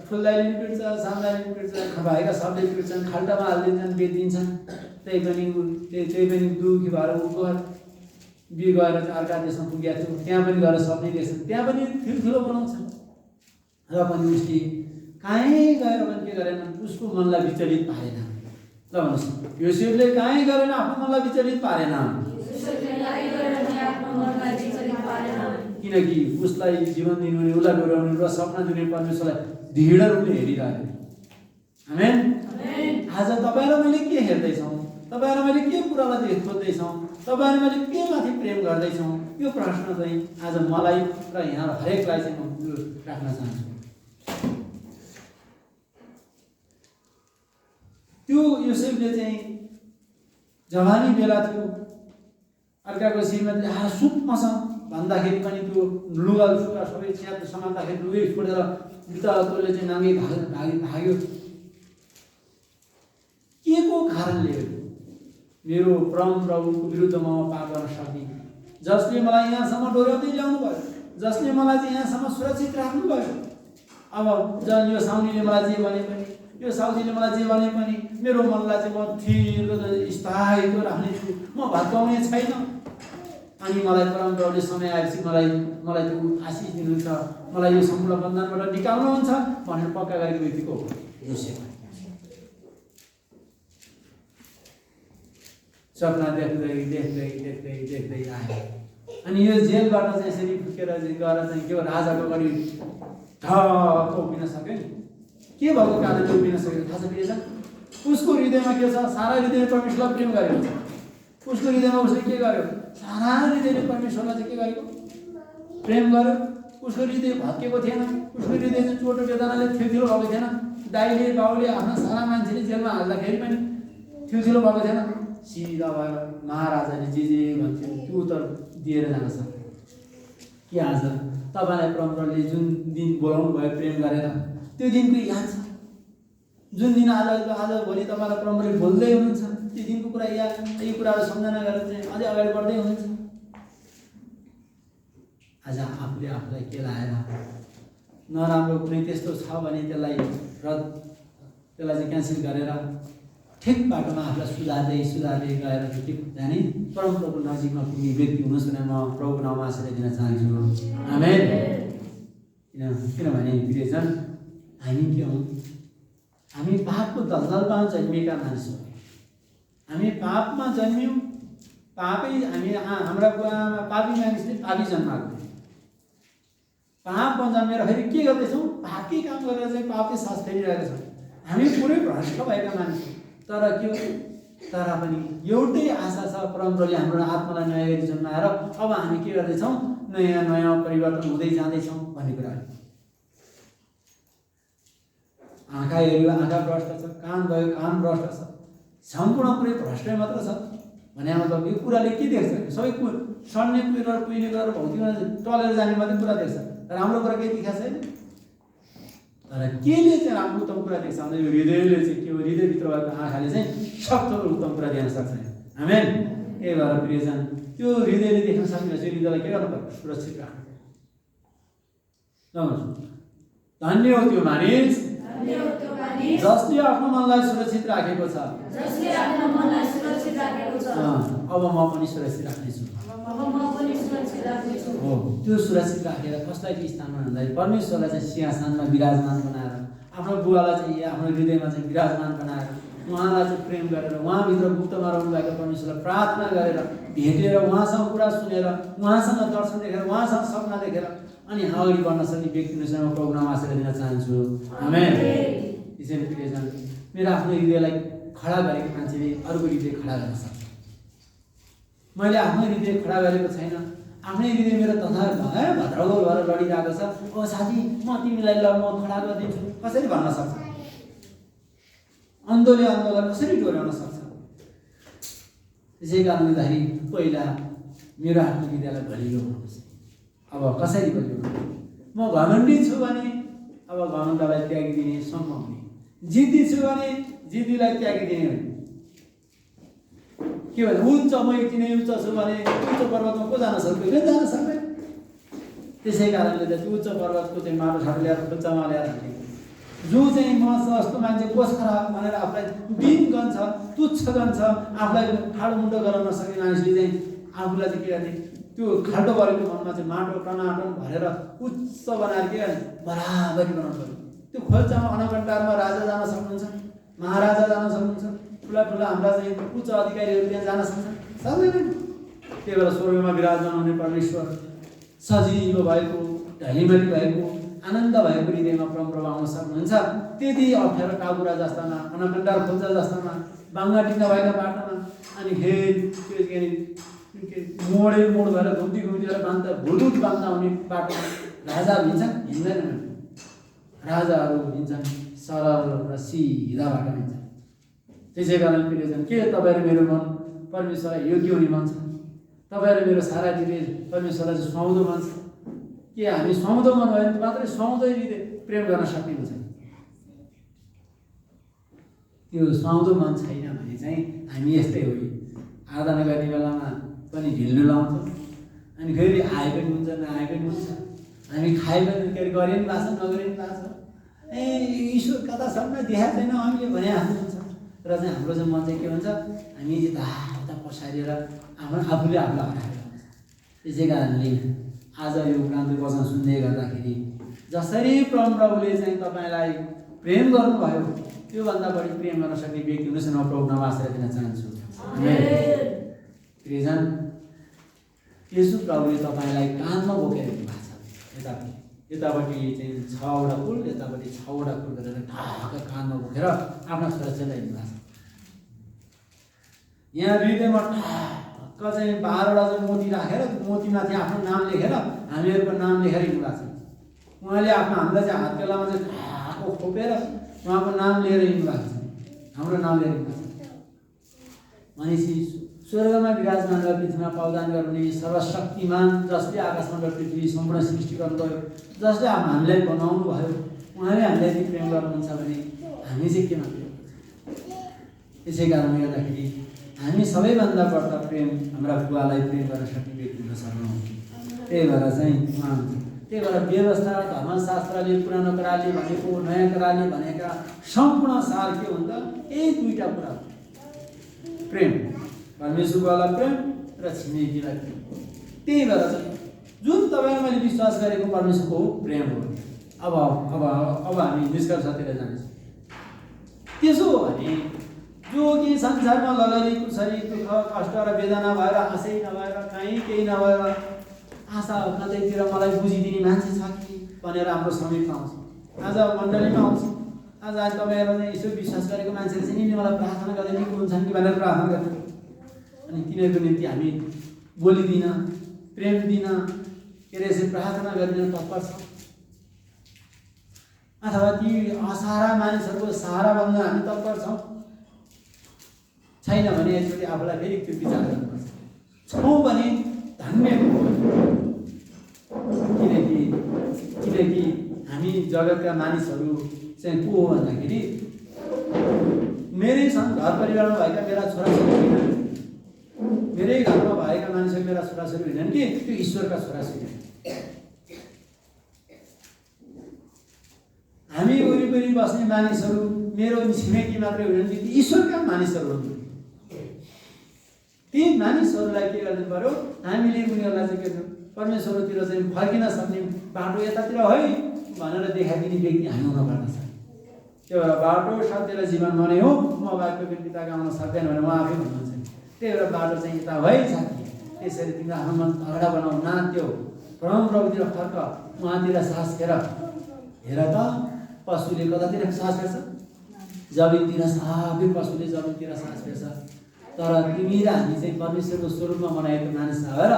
ठुल्दाइले नि पिट्छ, सानदाइले नि पिट्छ, खभाएका सबले पिट्छन्, खाल्टामा हालिदिन्छन्, बेचिदिन्छन्। त्यही पनि दुःखी भएर ऊ बिहे गएर चाहिँ अर्का देशमा पुगेको थियो, त्यहाँ पनि गएर सपना देख्छन्, त्यहाँ पनि ठुल्ठुलो बनाउँछन्। र पनि उसले कहीँ गएर पनि के गरेन, उसको मनलाई विचलित पारेन। ल भन्नुहोस्, योसेफले कहीँ गरेन, आफ्नो मनलाई विचलित पारेन। किनकि उसलाई जीवन दिनुहुने, उसलाई डोर्याउने र सपना दिने परमेश्वरलाई दृढ रूपले हेरिरहेको। आमेन। आज तपाईँ र मैले के हेर्दैछौँ? तपाईँ र मैले के कुरालाई खोज्दैछौँ? तपाईँ र मैले के माथि प्रेम गर्दैछौँ? यो प्रश्न चाहिँ आज मलाई र यहाँ हरेकलाई चाहिँ म राख्न चाहन्छु। त्यो योसेफले चाहिँ जवानी बेला थियो, अर्काको श्रीमतीले सुप मसँग भन्दाखेरि पनि त्यो लुगा सुगा सबै च्यात समात्दाखेरि लुगै छोडेर बिताले चाहिँ नाङ्गे भाग्यो। के को कारणले मेरो परम प्रभुको विरुद्धमा म पाप गर्न सक्ने, जसले मलाई यहाँसम्म डोर्याउँदै ल्याउनु भयो, जसले मलाई चाहिँ यहाँसम्म सुरक्षित राख्नुभयो। अब यो साउनीले मलाई जे भने पनि, यो साउजीले मलाई जे भने पनि मेरो मनलाई चाहिँ म थिर स्थायी राख्ने छु, म भत्काउने छैन। अनि मलाई परमप्रभुले समय आएपछि मलाई त्यो आशिष दिनुहुन्छ, मलाई यो सम्पूर्ण बन्धनबाट निकाल्नुहुन्छ भनेर पक्का गरेको व्यक्तिको योसेफ। सपना देख्दै आयो। अनि यो जेलबाट चाहिँ यसरी फुकेर चाहिँ गएर चाहिँ के हो, राजाको अगाडि ढक्क उभिन सक्यो नि। के भएको कारणले उभिन सक्यो थाहा छ प्रियजन? उसको हृदयमा के छ? सारा हृदय परमेश्वरलाई प्रेम गरेको छ। उसको हृदयमा उसले के गर्यो? सारा हृदयले परमेश्वरलाई चाहिँ के गरेको? प्रेम गर्यो। उसको हृदय भत्केको थिएन, उसको हृदय चाहिँ चोटो वेदनाले थिल्थिलो भएको थिएन। दाइले बाउले आफ्ना सारा मान्छेले जेलमा हाल्दाखेरि पनि थिल्थिलो भएको थिएन। सिधा भएर महाराजाले जे भन्थ्यो त्यो उत्तर दिएर जान सक्छ। के आज तपाईँलाई परमप्रभुले जुन दिन बोलाउनु भयो प्रेम गरेर, त्यो दिनको याद छ? जुन दिन आज भोलि तपाईँलाई परमप्रभुले बोल्दै हुनुहुन्छ, त्यो दिनको कुरा याद, यी कुराहरू सम्झना गरेर चाहिँ अझै अगाडि बढ्दै हुनुहुन्छ। आज आफूले आफूलाई के लाएर नराम्रो कुनै त्यस्तो छ भने त्यसलाई चाहिँ क्यान्सल गरेर ठिक बाटोमा आफूलाई सुधार्दै गएर ठिक जाने परमप्रभुको नजिकमा पुग्ने व्यक्ति हुनुहोस् भनेर म प्रभुको नाममा आशीर्वाद दिन चाहन्छु। आमेन। किनभने प्रियजन हामी के हौँ? हामी पापको दलदलमा जन्मिएका मानिस हौँ। हामी पापमा जन्मियौँ, पापै हाम्रा बुवामा पापी मानिसले पापी जन्माएको। पापमा जन्मेर फेरि के गर्दैछौँ? पापकै काम गरेर चाहिँ पापकै सास फेरिरहेका छौँ। हामी पुरै भ्रष्ट भएका मानिस हौँ। तर के हो? तर पनि एउटै आशा छ, परमप्रभुले हाम्रो आत्मालाई नयाँ गरी जन्माएर अब हामी के गर्दैछौँ? नयाँ परिवर्तन हुँदै जाँदैछौँ भन्ने कुरा हो। आँखा हेऱ्यो आँखा भ्रष्ट छ, कान भयो कान भ्रष्ट छ, सम्पूर्ण कुरै भ्रष्टै मात्र छ भने मतलब यो कुराले के देख्छ? सबै सड्ने कुरा कुहिने कुरा भौतिकमा टलेर जाने मात्रै कुरा देख्छ, तर राम्रो कुरा केही देखाएको छैन। तर केले चाहिँ राम्रो उत्तम कुरा देख्छ भने यो हृदयले चाहिँ के हो? हृदयभित्र भएको आँखाले चाहिँ सक्दो उत्तम कुरा देख्न सक्छ। आमेन। त्यही भएर प्रियजन त्यो हृदयले देख्न सक्ने चाहिँ हृदयलाई के गर्नु पर्छ? सुरक्षित राख्नु। धन्य हो त्यो मानिस जसले आफ्नो मनलाई सुरक्षित राखेको छ। अब म पनि सुरक्षित राख्नेछु। हो, त्यो सुरक्षित राखेर कसलाई स्थानमा भन्दाखेरि परमेश्वरलाई चाहिँ सिंहासनमा विराजमान बनाएर, आफ्नो बुवालाई चाहिँ आफ्नो हृदयमा चाहिँ विराजमान बनाएर, उहाँलाई चाहिँ प्रेम गरेर, उहाँभित्र गुप्तमा रहनुभएको परमेश्वरलाई प्रार्थना गरेर, भेटेर, उहाँसँग कुरा सुनेर, उहाँसँग दर्शन देखेर, उहाँसँग सपना देखेर अनि अगाडि बढ्न सक्ने व्यक्तिसँग प्रोग्राम आश्रय दिन चाहन्छु। आमेन। त्यसैले प्रियजन, मेरो आफ्नो हृदयलाई खडा गरेको मान्छेले अर्को हृदय खडा गर्न सक्छ। मैले आफ्नो हृदय खडा गरेको छैन, आफ्नै हृदय मेरो तथा भद्रगोल भएर लडिरहेको छ। ओ साथी, म तिमीलाई ल म खडा गरिदिन्छु कसरी भन्न सक्छ? अन्धोले अन्धोलाई कसरी डोर्याउन सक्छ? त्यसै कारणले गर्दाखेरि पहिला मेरो आफ्नो हृदयलाई बलियो हुनुपर्छ। अब कसरी बलियो? म घमण्डी छु भने अब घमण्डलाई त्यागिदिने सम्भव हुने, जिद्दी छु भने जिद्दीलाई त्यागिदिने हुने। के भन्छ? उच्च म एकछिन उच्च छु भने उच्च पर्वतमा को जान सक्दैन? जान सक्दैन। त्यसै कारणले चाहिँ उच्च पर्वतको चाहिँ माटो ठाडो ल्याएर खुच्चामा ल्याएर हाल्ने जो चाहिँ म जस्तो मान्छे कोष खराब भनेर आफूलाई दिन गन्छ, तुच्छ गन्छ, आफूलाई ठाडो मुन्डो गराउन सक्ने मानिसले चाहिँ आफूलाई चाहिँ के गर्ने? त्यो खाल्टो गरेको मनमा चाहिँ माटो टनाटन भरेर उच्च बनाएर के गर्ने? बराबरी बनाउनु पर्यो। त्यो खोल्चामा अनकन्टारमा राजा जान सक्नुहुन्छ, महाराजा जान सक्नुहुन्छ, ठुला ठुला हाम्रा चाहिँ उच्च अधिकारीहरू त्यहाँ जान सक्छन्, सक्दैनन्। त्यही भएर स्वर्गमा विराजमान हुने परमेश्वर सजिलो भएको, ढलिमली भएको, आनन्द भएको हृदयमा परमप्रभु आउन सक्नुहुन्छ। त्यति अप्ठ्यारो टाउरा जस्तामा, अनकन्टार खोल्चा जस्तामा, बाङ्गाटी नभएका बाटोमा अनि फेरि त्यो के अरे मोड भएर घुम्ती भएर बान्दा भुलुट बान्दा हुने बाटोमा राजाहरू हिँड्छन्? हिँड्दैनन्। राजाहरू हिँड्छन् सरल र सिधा बाटो हिँड्छन्। त्यसै कारण प्रियजन, के तपाईँहरू मेरो मन परमेश्वरलाई योग्य हुने मन छ? तपाईँहरू मेरो सारा हृदय परमेश्वरलाई चाहिँ सुहाउँदो मन छ? के हामी सुहाउँदो मन भयो भने मात्रै सुहाउँदो हृदय प्रेम गर्न सक्ने हुन्छ? त्यो सुहाउँदो मन छैन भने चाहिँ हामी यस्तै हो। आराधना गर्ने बेलामा पनि ढिल्लो लाउँछौँ, अनि फेरि आए पनि हुन्छ नआए पनि हुन्छ, हामी खाए पनि के अरे गरे पनि भएको छ नगरे पनि भएको छ। ईश्वर कता सबलाई देखाएको छैन हामीले भने हाम्रो हुन्छ। र चाहिँ हाम्रो चाहिँ मन चाहिँ के भन्छ? हामी यता पछारिएर आफूले आफूलाई हराएर हुन्छ। त्यसै कारणले आज यो उपरान्त वचन सुन्दै गर्दाखेरि जसरी परमप्रभुले चाहिँ तपाईँलाई प्रेम गर्नुभयो त्योभन्दा बढी प्रेम गर्न सक्ने व्यक्ति हुनुहोस् न। प्रभुमा आश्रय दिन चाहन्छु। प्रियजन, यसो प्रभुले तपाईँलाई कानमा बोकेर हिँड्नु भएको छ। यतापट्टि चाहिँ 6वटा पुल, यतापट्टि 6वटा पुल गरेर ढाका कानमा बोकेर आफ्ना छोराछोरीलाई हिँड्नु भएको छ। यहाँ हृदयमा ढाक्क चाहिँ 12वटा चाहिँ मोती राखेर मोतीमाथि आफ्नो नाम लेखेर हामीहरूको नाम लेखेर हिँड्नु भएको छ। उहाँले आफ्नो हामीलाई चाहिँ हात बेलामा चाहिँ ढाको खोपेर उहाँको नाम लिएर हिँड्नु भएको छ, हाम्रो नाम लिएर हिँड्नु भएको छ। भनेपछि स्वर्गमा विराजमान र पृथ्वीमा पावदान गर्ने सर्वशक्तिमान जसले आकाशमा र पृथ्वी सम्पूर्ण सृष्टि गर्नुभयो, जसले हामीलाई बनाउनु भयो, उहाँले हामीलाई यदि प्रेम गर्नुहुन्छ भने हामी चाहिँ केमा प्रेम गर्छ? त्यसै कारणले गर्दाखेरि हामी सबैभन्दा बढ्ता प्रेम हाम्रा बुवालाई प्रेम गर्न सक्ने व्यक्ति हुन सक्छौँ। त्यही भएर चाहिँ त्यही भएर व्यवस्था, धर्मशास्त्रले, पुरानो करारले भनेको, नयाँ करारले भनेका सम्पूर्ण सार के हुन्छ? यही दुईवटा कुरा हो। प्रेम, परमेश्वरवाला प्रेम र छिमेकीलाई प्रेम। त्यही भएर चाहिँ जुन तपाईँले मैले विश्वास गरेको परमेश्वरको प्रेम हो। अब हामी निष्कर्षतिर जान्छौँ। त्यसो हो भने जो कि संसारमा लगनी कुसरी दुःख कष्ट र वेदना भएर आशै नभएर कहीँ केही नभएर आशा कतैतिर मलाई बुझिदिने मान्छे छ कि भनेर हाम्रो समीपमा आउँछ, आज मण्डलीमा आउँछ। आज तपाईँहरू चाहिँ यसो विश्वास गरेको मान्छेले चाहिँ नि मलाई प्रार्थना गर्दै निको हुन्छन् कि भनेर प्रार्थना गर्छ। अनि तिनीहरूको निम्ति हामी बोलिदिन, प्रेम दिन, के अरे यसरी प्रार्थना गरिदिन तत्पर छ। अथवा ती असहारा मानिसहरूको सहारा बन्न हामी तत्पर छौँ। छैन भने यसरी आफूलाई फेरि त्यो विचार गर्नुपर्छ। छौँ भने धन्य हो, किनकि हामी जगतका मानिसहरू चाहिँ को हो भन्दाखेरि मेरै घर परिवारमा भएका मेरा छोराछोरी होइनन्, मेरै घरमा भएका मानिसहरू मेरा छोराछोरी होइनन् कि त्यो ईश्वरका छोराछोरी। बस्ने मानिसहरू मेरो छिमेकी मात्रै हुन्, ती ईश्वरका मानिसहरू हुन्। ती मानिसहरूलाई के गर्नु पर्यो, हामीले उनीहरूलाई चाहिँ के परमेश्वरतिर चाहिँ फर्किन सक्ने बाटो यतातिर है भनेर देखाइदिने व्यक्ति हामी हुनुपर्दछ। त्यो भएर बाटो सत्य र जीवन म नै हो, म बाटो पिताका आउन सक्दैन भनेर उहाँ आफै भन्नुहुन्छ। त्यही भएर बाटो चाहिँ यता है साथी, त्यसरी तिम्रो आफ्नो मन हल्का बनाऊ, नाच्यो परमप्रभुतिर फर्क, उहाँतिर सास फेर। हेर त पशुले कतातिर सास फेर्छ, जमिनतिर, सबै पशुले जमिनतिर सास फेर्छ। तर तिमी र हामी चाहिँ परमेश्वरको स्वरूपमा बनाएको मानिस भएर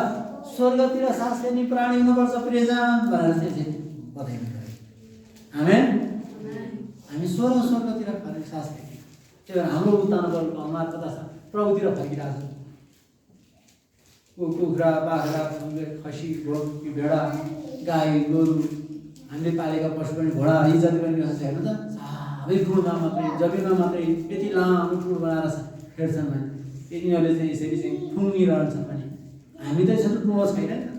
स्वर्गतिर सास फेर्ने प्राणी हुनुपर्छ प्रियजन भनेर चाहिँ बताइनु पर्यो। आमेन। हामी स्वर्गतिर फर्केर सास फेर्ने। त्यही भएर हाम्रो उत्तानो बलको अनुहार कता छ, प्रभुतिर फर्किरहेको छ। कुखुरा, बाख्रा, खसी, भेडा, गाई, गोरु, हामीले पालेका पशु पनि, घोडा, यी जति पनि रहेछ हेर्नु त, सबै टुलमा मात्रै, जमिनमा मात्रै यति लामो टुल बनाएर फेर्छन् भने यिनीहरूले चाहिँ यसरी चाहिँ ठुङ्गिरहन्छन् भने हामी त यसरी टुलो छैन नि त।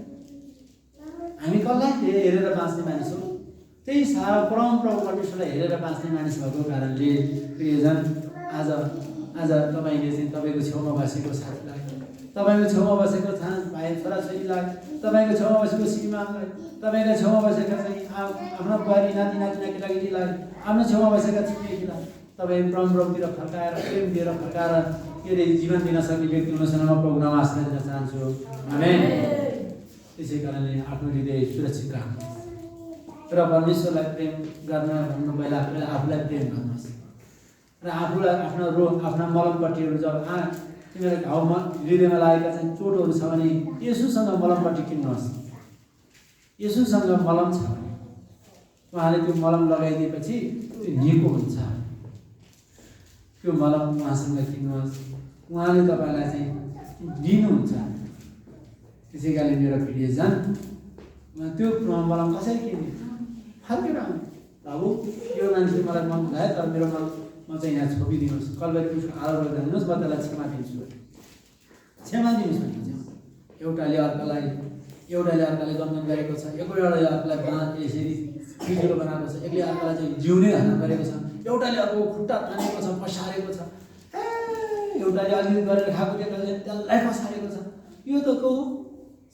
हामी कसलाई हेरेर बाँच्ने मानिस हो? त्यही सारा परमप्रभु परमेश्वरलाई हेरेर बाँच्ने मानिस भएको कारणले प्रियजन आज तपाईँले चाहिँ तपाईँको छेउमा बसेको साथीलाई, तपाईँको छेउमा बसेको भाइ छोराछोरीलाई, तपाईँको छेउमा बसेको श्रीमानलाई, तपाईँको छेउमा बसेका चाहिँ आफ्नो बुहारी, नाति नातिना, केटाकेटीलाई, आफ्नो छेउमा बसेका छिमेकीलाई तपाईँ परमप्रभुतिर फर्काएर, प्रेम दिएर फर्काएर के अरे जीवन दिन सक्ने व्यक्ति हुनसँग म प्रभुको नाममा आश्रय दिन चाहन्छु। आमेन। त्यसै कारणले आफ्नो हृदय सुरक्षित राख्नुहोस् र परमेश्वरलाई प्रेम गर्न भन्नु पहिला आफूलाई प्रेम गर्नुहोस् र आफूलाई आफ्नो रोग, आफ्ना मलमपट्टिहरू जब तिमीहरू घाउमा हृदयमा लागेका चाहिँ चोटहरू छ भने येशूसँग मलमपट्टि किन्नुहोस्। येशूसँग मलम छ भने उहाँले त्यो मलम लगाइदिएपछि त्यो निको हुन्छ। त्यो मलम उहाँसँग किन्नुहोस्, उहाँले तपाईँलाई चाहिँ दिनुहुन्छ। त्यसै कारणले मेरो प्रियजन त्यो मलम कसरी किन्ने? फर्केर आउने, बाबु यो मान्छे मलाई मन दुखायो तर मेरो म चाहिँ यहाँ छोपिदिनुहोस्, कलबारी पुष्पको आदर गरिदिनुहोस्, म त्यसलाई क्षमा दिन्छु, क्षमा दिनुहोस् भने एउटाले अर्कालाई गन्धन गरेको छ, एउटाले अर्कालाई यसरी ठुलो बनाएको छ, एकले अर्कालाई चाहिँ जिउनै हल्ला गरेको छ, एउटाले अर्को खुट्टा तानेको छ, पसारेको छ, एउटाले अलिअलि गरेर खाएको त्यसलाई पसारेको छ। यो त को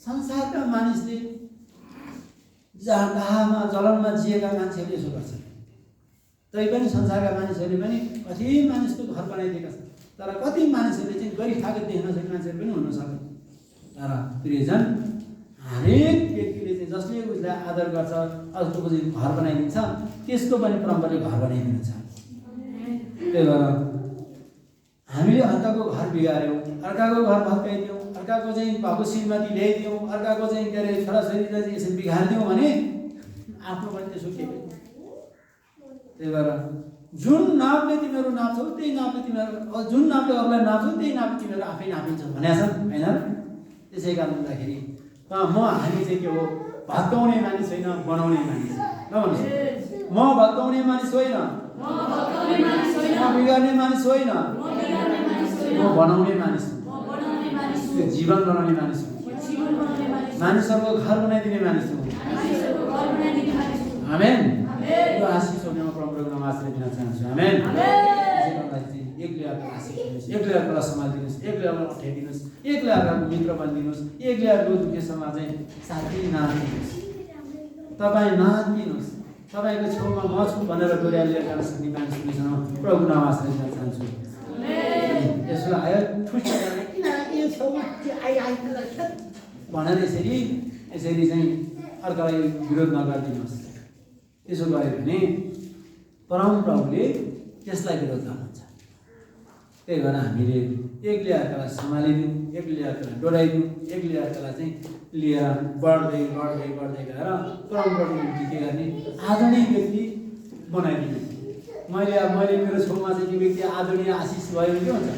संसारका मानिसले जहाँ जलनमा जिएका मान्छेहरूले यसो गर्छन्। तैपनि संसारका मानिसहरूले पनि कति मानिसको घर बनाइदिएका छन्, तर कति मानिसहरूले चाहिँ गरी खाएको देख्न सक्ने मान्छेहरू पनि हुन सक्छ। तर प्रियजन हरेक व्यक्तिले चाहिँ जसले उसलाई आदर गर्छ, अर्कोको चाहिँ घर बनाइदिन्छ, त्यसको पनि परम्पराले घर बनाइदिनुहुन्छ। त्यही भएर हामीले अर्काको घर बिगाऱ्यौँ, अर्काको घर भत्काइदियौँ, अर्काको चाहिँ भएको श्रीमती ल्याइदियौँ, अर्काको चाहिँ के अरे छोराछोरीलाई चाहिँ यसरी बिगारिदियौँ भने आफ्नो पनि त्यसो के भयो। त्यही भएर जुन नापले तिमीहरू नाप्छौ त्यही नापले तिमीहरू, जुन नापले अरूलाई नाप्छौ त्यही नाप तिमीहरू आफै नापिन्छौ भनेको छ होइन। त्यसै कारणले गर्दाखेरि हामी चाहिँ के हो, भत्काउने मानिस होइन, बनाउने मानिस। नभन्नुहोस्, म भत्काउने मानिस होइन, म बिगार्ने मानिस होइन, म बनाउने मानिस हुँ, त्यो जीवन बनाउने मानिस हुँ, मानिसहरूको घर बनाइदिने मानिस हुँ। आमेन। यो आशिष हो, म परमप्रभुको नाममा आश्रय दिन चाहन्छु। आमेन। एकले अर्को आशिष दिनुहोस्, एकले अर्कोलाई सम्हालिदिनुहोस्, एकले अर्कोलाई अप्ठ्याइदिनुहोस्, एकले अर्काको मित्र बनिदिनुहोस्, एकले अर्को दुःखेसम्म चाहिँ साथी नदिनुहोस्, तपाईँ नदिनुहोस्। तपाईँको छेउमा म छु भनेर डोर्याएर लिएर जान सक्ने मानिसहरूसँग प्रभुको नाममा आश्रय दिन चाहन्छु। यसो आयो ठुस भनेर यसरी चाहिँ अर्कालाई विरोध नगरिदिनुहोस्। त्यसो गऱ्यो भने परमप्रभुले त्यसलाई विरोध गर्नुहुन्छ। त्यही भएर हामीले एकले अर्कालाई सम्हालिदिउँ, एकले अर्कालाई डोराइदिउँ, एकले अर्कालाई चाहिँ लिएर बढ्दै बढ्दै बढ्दै गएर परमप्रभुको निम्ति के गर्ने, आदरणीय व्यक्ति बनाइदिने। मैले मेरो छेउमा चाहिँ त्यो व्यक्ति आदरणीय आशिष भयो भने के हुन्छ,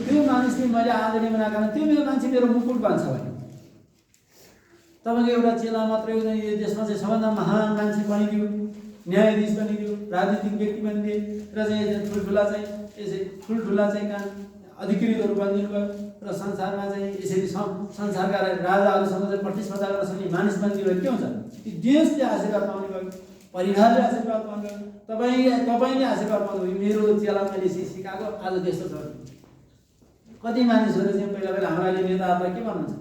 त्यो मानिसले मैले आदरणीय बनाएको कारण त्यो मेरो मान्छे मेरो मुकुट बान्छ भने तपाईँको एउटा चेला मात्रै हुँदैन, यो देशमा चाहिँ सबभन्दा महान मान्छे बनिदियो, न्यायाधीश बनिदियो, राजनीतिक व्यक्ति बनिदिए र चाहिँ ठुल्ठुला चाहिँ कहाँ अधिकृतहरू बनिदिनु भयो र संसारमा चाहिँ यसरी संसारका राजाहरूसँग चाहिँ प्रतिस्पर्धा गर्न सक्ने मानिस बनिदियो भने के हुन्छ, ती देशले आशीर्वाद पाउने भयो। परिवारले आशीर्वाद पाउनु, तपाईँले आशीर्वाद पाउनु। मेरो चेला मैले सिकाएको आज त्यस्तो छ। कति मानिसहरू चाहिँ पहिला पहिला हाम्रो अहिले नेताहरूलाई के भन्नुहुन्छ,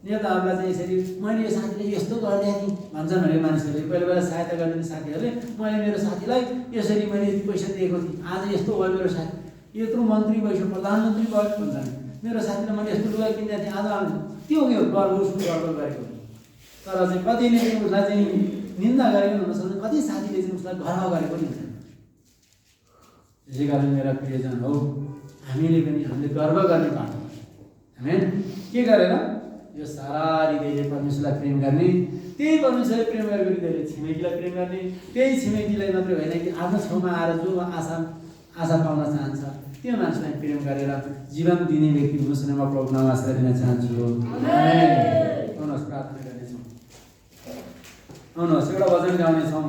नेताहरूलाई चाहिँ यसरी मैले यो साथीले यस्तो गरिदिएँ नि भन्छन् भने मानिसहरूले पहिला पहिला सहायता गर्ने साथीहरूले मैले मेरो साथीलाई यसरी मैले यति पैसा दिएको थिएँ, आज यस्तो भयो मेरो साथी यत्रो मन्त्री भइसक्यो प्रधानमन्त्री भयो भन्छन्। मेरो साथीलाई मैले यस्तो लुगा किनेको थिएँ आज आउँछ, त्यो यो गर्व उसको गर्व गरेको। तर चाहिँ कतिले चाहिँ उसलाई चाहिँ निन्दा गरेको हुनसक्छ, कति साथीले चाहिँ उसलाई गर्व गरेको पनि हुन्छ। त्यसै कारण मेरा प्रियजन हो, हामीले पनि हामीले गर्व गर्ने बाटो हामी के गरेर यो सारा हृदयले परमेश्वरलाई प्रेम गर्ने, त्यही परमेश्वरले प्रेम गरेको हृदयले छिमेकीलाई प्रेम गर्ने, त्यही छिमेकीलाई मात्रै होइन कि आफ्नो छेउमा आएर जो आशा पाउन चाहन्छ त्यो मान्छेलाई प्रेम गरेर जीवन दिने व्यक्ति हुनुहोस् न। म प्रभुको नाममा आशीर्वाद दिन चाहन्छु। आउनुहोस् प्रार्थना गर्नेछौँ। आउनुहोस् एउटा वचन गाउनेछौँ।